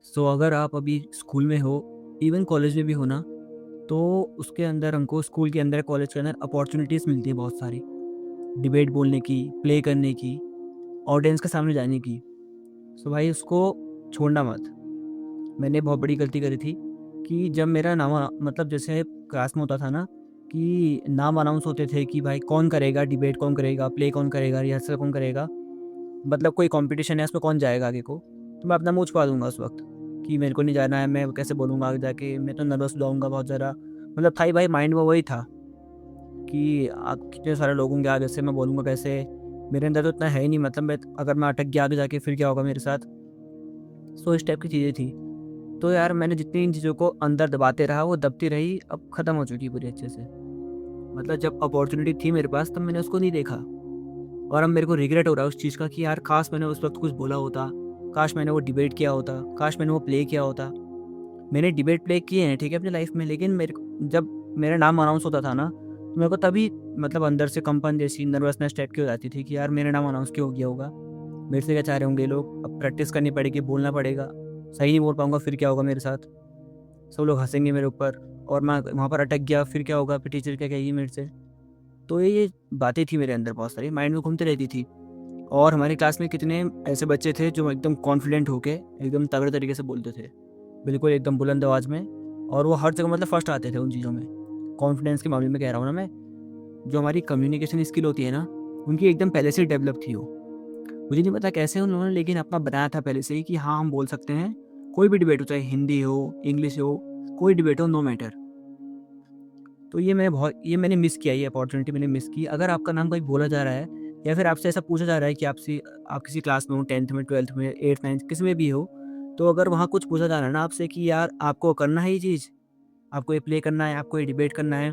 अगर आप अभी स्कूल में हो, इवन कॉलेज में भी हो ना, तो उसके अंदर हमको स्कूल के अंदर, कॉलेज के अंदर अपॉर्चुनिटीज़ मिलती है बहुत सारी। डिबेट बोलने की, प्ले करने की, ऑडियंस के सामने जाने की। भाई उसको छोड़ना मत। मैंने बहुत बड़ी गलती करी थी कि जब मेरा नाम मतलब जैसे क्लास में होता था ना, कि नाम अनाउंस होते थे कि भाई कौन करेगा डिबेट, कौन करेगा प्ले, कौन करेगा रिहर्सल, कौन करेगा, मतलब कोई कंपटीशन है उसमें कौन जाएगा आगे को, तो मैं अपना मुँह छुपा दूंगा उस वक्त कि मेरे को नहीं जाना है, मैं कैसे बोलूँगा आगे जाके, मैं तो नर्वस हो जाऊँगा बहुत ज़्यादा। मतलब था ही भाई, माइंड में वही था कि कितने सारे लोगों के आगे से मैं बोलूँगा कैसे। मेरे अंदर तो इतना है ही नहीं, मतलब मैं अगर मैं अटक गया आगे जाके फिर क्या होगा मेरे साथ। इस टाइप की चीज़ें थी। तो यार मैंने जितनी इन चीज़ों को अंदर दबाते रहा वो दबती रही, अब ख़त्म हो चुकी पूरी अच्छे से। मतलब जब अपॉर्चुनिटी थी मेरे पास तब मैंने उसको नहीं देखा, और अब मेरे को रिग्रेट हो रहा है उस चीज़ का कि यार काश मैंने उस वक्त कुछ बोला होता, काश मैंने वो डिबेट किया होता, काश मैंने वो प्ले किया होता। मैंने डिबेट प्ले किए हैं ठीक है अपनी लाइफ में, लेकिन मेरे को जब मेरा नाम अनाउंस होता था ना, तो मेरे को तभी मतलब अंदर से कंपन जैसी नर्वसनेस टाइप की हो जाती थी कि यार मेरा नाम अनाउंस क्यों हो गया होगा, मेरे से क्या चाह रहे होंगे लोग, अब प्रैक्टिस करनी पड़ेगी, बोलना पड़ेगा, सही नहीं बोल पाऊंगा फिर क्या होगा मेरे साथ, सब लोग हंसेंगे मेरे ऊपर, और मैं वहाँ पर अटक गया फिर क्या होगा, फिर टीचर क्या कहेगी मेरे से। तो ये बातें थी मेरे अंदर, बहुत सारी माइंड में घूमती रहती थी। और हमारी क्लास में कितने ऐसे बच्चे थे जो एकदम कॉन्फिडेंट होके एकदम तगड़े तरीके से बोलते थे, बिल्कुल एकदम बुलंद आवाज़ में, और वो हर जगह मतलब फर्स्ट आते थे उन चीज़ों में। कॉन्फिडेंस के मामले में कह रहा हूँ ना मैं, जो हमारी कम्युनिकेशन स्किल होती है ना, उनकी एकदम पहले से डेवलप थी वो। मुझे नहीं पता कैसे उन लोगों ने लेकिन अपना बनाया था पहले से ही कि हाँ हम बोल सकते हैं, कोई भी डिबेट हो, चाहे हिंदी हो इंग्लिश हो, कोई डिबेट हो, नो मैटर। तो ये मैंने मिस किया, ये अपॉर्चुनिटी मैंने मिस की। अगर आपका नाम कहीं बोला जा रहा है, या फिर आपसे ऐसा पूछा जा रहा है कि आपसे आप किसी क्लास में हो, 10th में, 12th में, 8th 9th किसी में भी हो, तो अगर वहाँ कुछ पूछा जा रहा है ना आपसे कि यार आपको करना है ये चीज़, आपको ये प्ले करना है, आपको ये डिबेट करना है,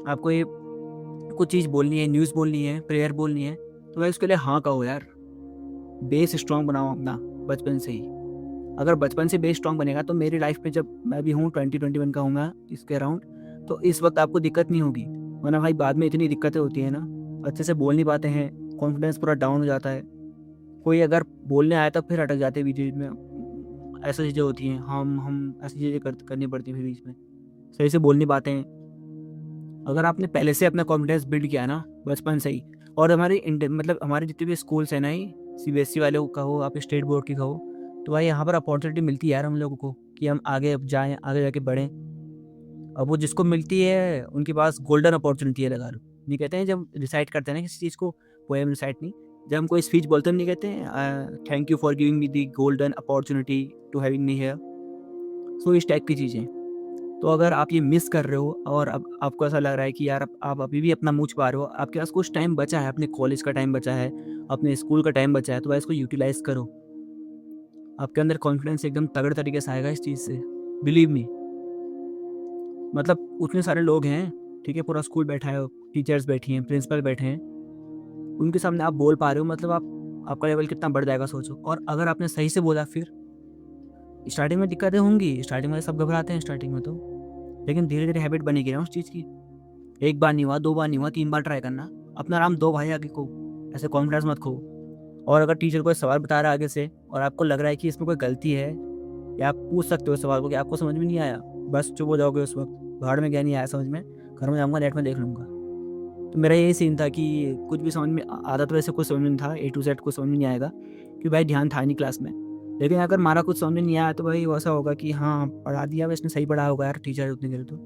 आपको ये कुछ चीज़ बोलनी है, न्यूज़ बोलनी है, प्रेयर बोलनी है, तो भाई उसके लिए हाँ कहो यार। बेस स्ट्रॉन्ग बनाओ अपना बचपन से ही। अगर बचपन से बेस स्ट्रॉन्ग बनेगा तो मेरी लाइफ में, जब मैं भी हूँ 2021 का हूँ मैं इसके अराउंड, तो इस वक्त आपको दिक्कत नहीं होगी। वरना भाई बाद में इतनी दिक्कतें होती हैं ना, अच्छे से बोल नहीं पाते हैं, कॉन्फिडेंस पूरा डाउन हो जाता है। कोई अगर बोलने आया तो फिर अटक जाते हैं बीच बीच में, ऐसी चीज़ें होती हैं, हम ऐसी चीज़ें करनी पड़ती है बीच में, सही से बोल नहीं पाते हैं। अगर आपने पहले से अपना कॉन्फिडेंस बिल्ड किया ना बचपन से ही, और मतलब हमारे जितने भी स्कूल्स हैं ना, ही सीबीएसई वाले का हो, आप स्टेट बोर्ड की कहो, तो भाई यहाँ पर अपॉर्चुनिटी मिलती है यार हम लोगों को कि हम आगे अब जाएं, आगे जाके बढ़ें। अब वो जिसको मिलती है उनके पास गोल्डन अपॉर्चुनिटी है, लगा लो। नहीं कहते हैं जब रिसाइट करते हैं ना किसी चीज़ को, पोएम रिसाइट नहीं, जब हम कोई स्पीच बोलते हैं नहीं कहते हैं thank you for giving me the golden opportunity to having me here. इस टाइप की चीज़ें। तो अगर आप ये मिस कर रहे हो और अब आपको ऐसा लग रहा है कि यार आप अभी भी अपना मुँह छुपा रहे हो, आपके पास कुछ टाइम बचा है, अपने कॉलेज का टाइम बचा है, अपने स्कूल का टाइम बचा है, तो भाई इसको यूटिलाइज़ करो। आपके अंदर कॉन्फिडेंस एकदम तगड़े तरीके से आएगा इस चीज़ से, बिलीव मी। मतलब उतने सारे लोग हैं, ठीक है, पूरा स्कूल बैठा है, टीचर्स बैठी हैं, प्रिंसिपल बैठे हैं, उनके सामने आप बोल पा रहे हो, मतलब आपका लेवल कितना बढ़ जाएगा सोचो। और अगर आपने सही से बोला, फिर स्टार्टिंग में दिक्कतें होंगी, स्टार्टिंग में सब घबराते हैं स्टार्टिंग में तो, लेकिन धीरे धीरे हैबिट बनेगी ना उस चीज़ की। एक बार नहीं हुआ, 2 बार नहीं हुआ, 3 बार ट्राई करना। अपना नाम दो भाई आगे को, ऐसे कॉन्फिडेंस मत खो। और अगर टीचर कोई सवाल बता रहा है आगे से और आपको लग रहा है कि इसमें कोई गलती है, या आप पूछ सकते हो सवाल को कि आपको समझ में नहीं आया, बस चुप हो जाओगे उस वक्त, भाड़ में क्या नहीं आया समझ में, घर में जाऊँगा नेट में देख लूँगा। तो मेरा यही सीन था कि कुछ भी समझ में आता तो वैसे कुछ समझ में नहीं था, ए टू जेड कुछ समझ में नहीं आएगा, क्योंकि भाई ध्यान था नहीं क्लास में। लेकिन अगर हमारा कुछ समझ में नहीं आया तो भाई वैसा होगा कि हाँ पढ़ा दिया, इसने सही पढ़ाया होगा यार, टीचर उतनी देर तो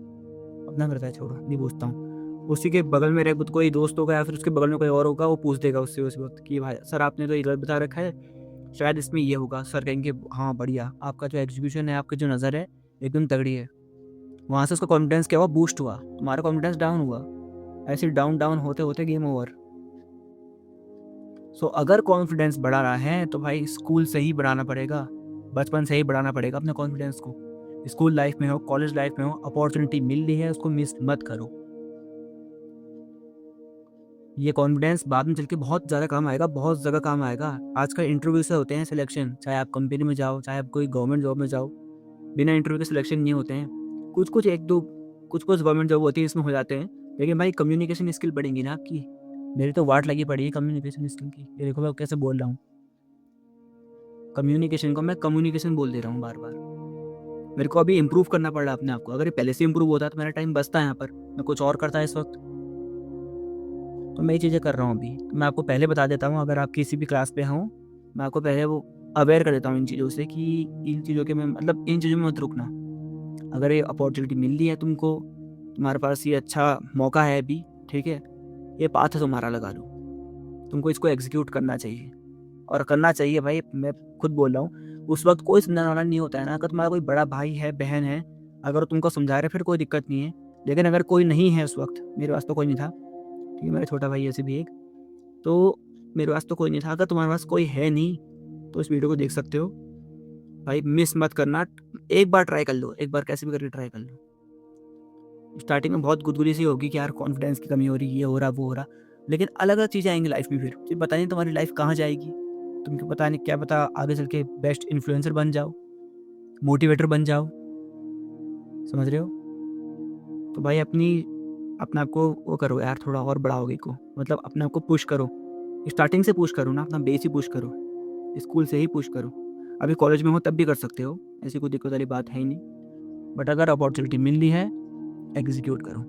अपना करता है, छोड़ो नहीं पूछता हूँ। उसी के बगल में रह कोई दोस्त होगा, या फिर उसके बगल में कोई और होगा, वो पूछ देगा उससे उस वक्त कि भाई सर आपने तो ये गलत बता रखा है, शायद इसमें ये होगा। सर कहेंगे हाँ बढ़िया, आपका जो एग्जीक्यूशन है, आपकी जो नज़र है एकदम तगड़ी है। वहाँ से उसका कॉन्फिडेंस क्या हुआ, बूस्ट हुआ, तुम्हारा कॉन्फिडेंस डाउन हुआ। ऐसे डाउन डाउन होते होते गेम ओवर। अगर कॉन्फिडेंस बढ़ा रहा है तो भाई स्कूल से ही बढ़ाना पड़ेगा, बचपन से ही बढ़ाना पड़ेगा अपने कॉन्फिडेंस को। स्कूल लाइफ में हो, कॉलेज लाइफ में हो, अपॉर्चुनिटी मिल रही है, उसको मिस मत करो। ये कॉन्फिडेंस बाद में चल के बहुत ज़्यादा काम आएगा, बहुत जगह काम आएगा। आजकल इंटरव्यू से होते हैं सिलेक्शन, चाहे आप कंपनी में जाओ, चाहे आप कोई गवर्नमेंट जॉब में जाओ, बिना इंटरव्यू के सिलेक्शन नहीं होते हैं। कुछ कुछ एक दो कुछ कुछ गवर्नमेंट जॉब होती है इसमें हो जाते हैं, लेकिन भाई कम्युनिकेशन स्किल बढ़ेंगी ना आपकी। मेरी तो वाट लगी पड़ी है कम्युनिकेशन स्किल की, ये देखो मैं कैसे बोल रहा हूँ। कम्युनिकेशन को मैं कम्युनिकेशन बोल दे रहा हूँ बार बार। मेरे को अभी इम्प्रूव करना पड़ रहा है अपने आप को। अगर ये पहले से इम्प्रूव होता तो मेरा टाइम बचता यहाँ पर, मैं कुछ और करता इस वक्त। तो मैं ये चीज़ें कर रहा हूँ अभी। मैं आपको पहले बता देता हूँ, अगर आप किसी भी क्लास पे हो, मैं आपको पहले वो अवेयर कर देता हूँ इन चीज़ों से कि इन चीज़ों के में मतलब इन चीज़ों में मत रुकना। अगर ये अपॉर्चुनिटी मिल रही है तुमको, तुम्हारे पास ये अच्छा मौका है अभी, ठीक है, ये पाथ है तुम्हारा, लगा लो। तुमको इसको एग्जीक्यूट करना चाहिए, और करना चाहिए भाई। मैं खुद बोल रहा हूँ, उस वक्त कोई समझाने वाला नहीं होता है ना। अगर तुम्हारा कोई बड़ा भाई है, बहन है, अगर वो तुमको समझा रहे फिर कोई दिक्कत नहीं है। लेकिन अगर कोई नहीं है उस वक्त, मेरे पास तो कोई नहीं था, ठीक है, मेरा छोटा भाई ऐसे भी एक, तो मेरे पास तो कोई नहीं था। अगर तुम्हारे पास कोई है नहीं तो इस वीडियो को देख सकते हो भाई, मिस मत करना। एक बार ट्राई कर लो, एक बार कैसे भी करके ट्राई कर लो। स्टार्टिंग में बहुत गुदगुदी सी होगी कि यार कॉन्फिडेंस की कमी हो रही, ये हो रहा, वो हो रहा, लेकिन अलग अलग चीज़ें आएंगी लाइफ में। फिर पता नहीं तुम्हारी लाइफ कहाँ जाएगी, तुमको पता नहीं, क्या पता आगे चल के बेस्ट इन्फ्लुएंसर बन जाओ, मोटिवेटर बन जाओ। समझ रहे हो? तो भाई अपने आप को वो करो यार, थोड़ा और बढ़ाओगे को, मतलब अपने आप को पुश करो। स्टार्टिंग से पुश करो ना, अपना बेस ही पुश करो, स्कूल से ही पुश करो। अभी कॉलेज में हो तब भी कर सकते हो, ऐसी कोई दिक्कत वाली बात है ही नहीं। बट अगर अपॉर्चुनिटी मिल रही है, एग्जीक्यूट करो।